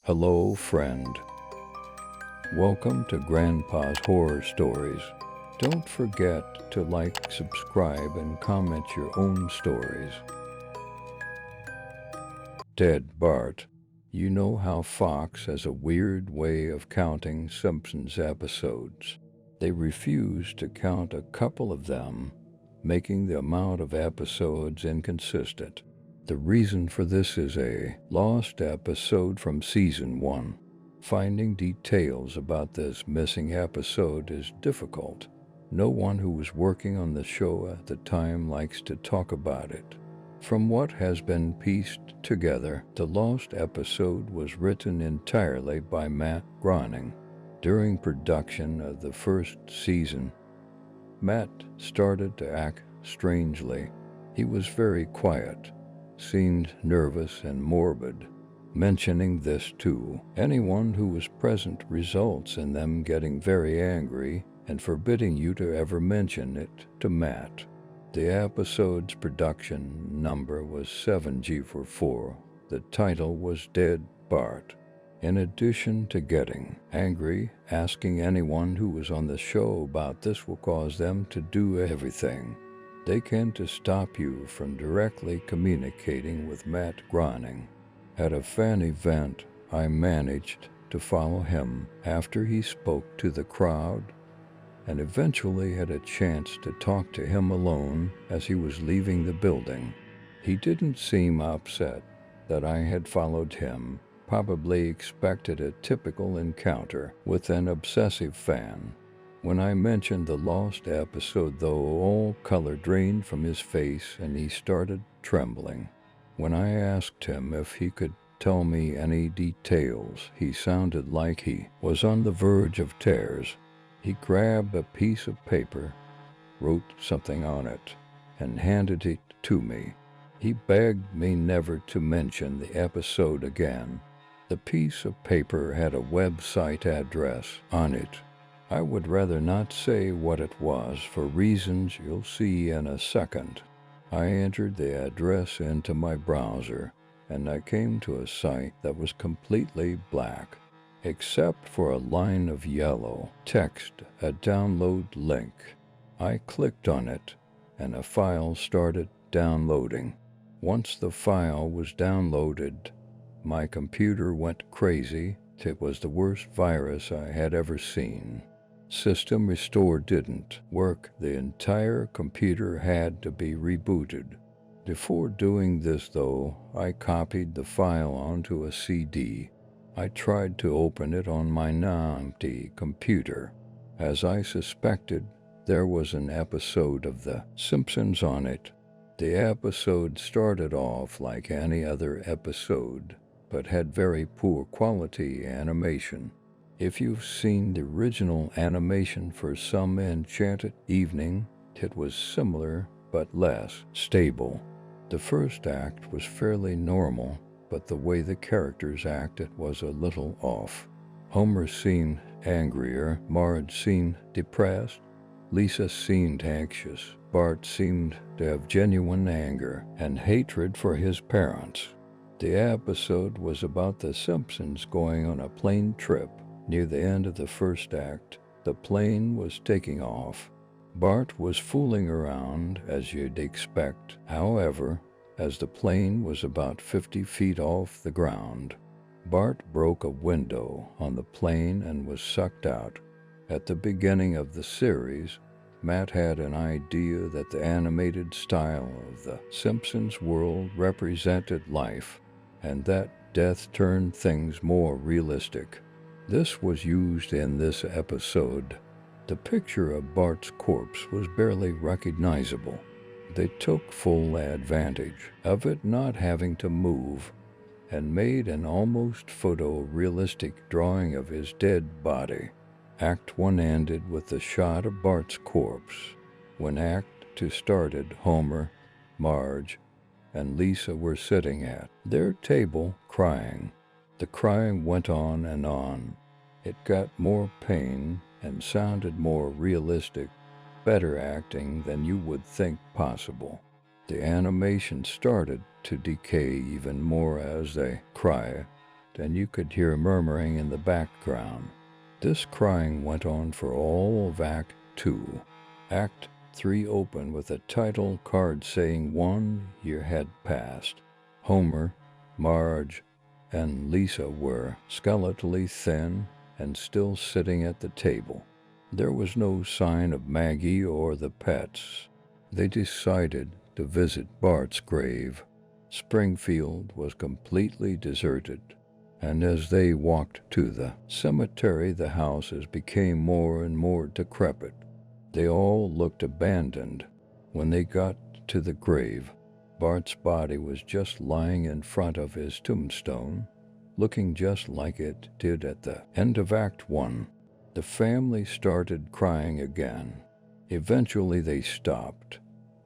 Hello, friend. Welcome to Grandpa's Horror Stories. Don't forget to like, subscribe, and comment your own stories. Dead Bart. You know how Fox has a weird way of counting Simpsons episodes. They refuse to count a couple of them, making the amount of episodes inconsistent. The reason for this is a lost episode from Season 1. Finding details about this missing episode is difficult. No one who was working on the show at the time likes to talk about it. From what has been pieced together, the lost episode was written entirely by Matt Groening. During production of the first season, Matt started to act strangely. He was very quiet, seemed nervous and morbid. Mentioning this to anyone who was present results in them getting very angry and forbidding you to ever mention it to Matt. The episode's production number was 7G44. The title was Dead Bart. In addition to getting angry, asking anyone who was on the show about this will cause them to do everything they can to stop you from directly communicating with Matt Groening. At a fan event, I managed to follow him after he spoke to the crowd and eventually had a chance to talk to him alone as he was leaving the building. He didn't seem upset that I had followed him, probably expected a typical encounter with an obsessive fan. When I mentioned the lost episode, though, all color drained from his face and he started trembling. When I asked him if he could tell me any details, he sounded like he was on the verge of tears. He grabbed a piece of paper, wrote something on it, and handed it to me. He begged me never to mention the episode again. The piece of paper had a website address on it. I would rather not say what it was for reasons you'll see in a second. I entered the address into my browser, and I came to a site that was completely black, except for a line of yellow text, a download link. I clicked on it, and a file started downloading. Once the file was downloaded, my computer went crazy. It was the worst virus I had ever seen. System Restore didn't work. The entire computer had to be rebooted. Before doing this, though, I copied the file onto a CD. I tried to open it on my now-empty computer. As I suspected, there was an episode of The Simpsons on it. The episode started off like any other episode, but had very poor quality animation. If you've seen the original animation for Some Enchanted Evening, it was similar but less stable. The first act was fairly normal, but the way the characters acted was a little off. Homer seemed angrier, Marge seemed depressed, Lisa seemed anxious, Bart seemed to have genuine anger and hatred for his parents. The episode was about the Simpsons going on a plane trip. Near the end of the first act, the plane was taking off. Bart was fooling around, as you'd expect. However, as the plane was about 50 feet off the ground, Bart broke a window on the plane and was sucked out. At the beginning of the series, Matt had an idea that the animated style of the Simpsons world represented life, and that death turned things more realistic. This was used in this episode. The picture of Bart's corpse was barely recognizable. They took full advantage of it not having to move and made an almost photorealistic drawing of his dead body. Act 1 ended with the shot of Bart's corpse. When Act 2 started, Homer, Marge, and Lisa were sitting at their table crying. The crying went on and on. It got more pain and sounded more realistic, better acting than you would think possible. The animation started to decay even more as they cry. and you could hear murmuring in the background. This crying went on for all of Act 2. Act 3 opened with a title card saying 1 year had passed. Homer, Marge, and Lisa were skeletally thin and still sitting at the table. There was no sign of Maggie or the pets. They decided to visit Bart's grave. Springfield was completely deserted, and as they walked to the cemetery, the houses became more and more decrepit. They all looked abandoned. When they got to the grave, Bart's body was just lying in front of his tombstone, looking just like it did at the end of Act 1. The family started crying again. Eventually they stopped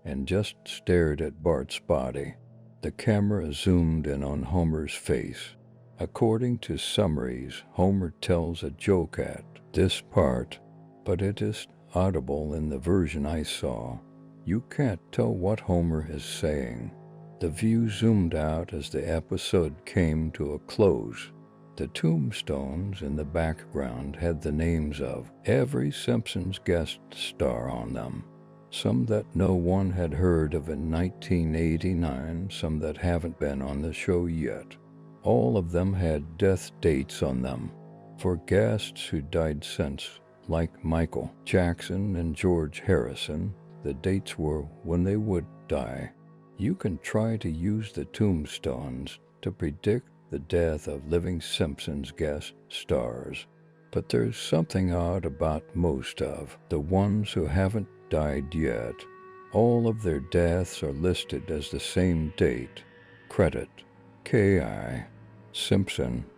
and just stared at Bart's body. The camera zoomed in on Homer's face. According to summaries, Homer tells a joke at this part, but it is audible in the version I saw. You can't tell what Homer is saying. The view zoomed out as the episode came to a close. The tombstones in the background had the names of every Simpsons guest star on them. Some that no one had heard of in 1989, some that haven't been on the show yet. All of them had death dates on them. For guests who died since, like Michael Jackson and George Harrison, the dates were when they would die. You can try to use the tombstones to predict the death of living Simpsons guest stars, but there's something odd about most of the ones who haven't died yet. All of their deaths are listed as the same date. Credit: K.I. Simpson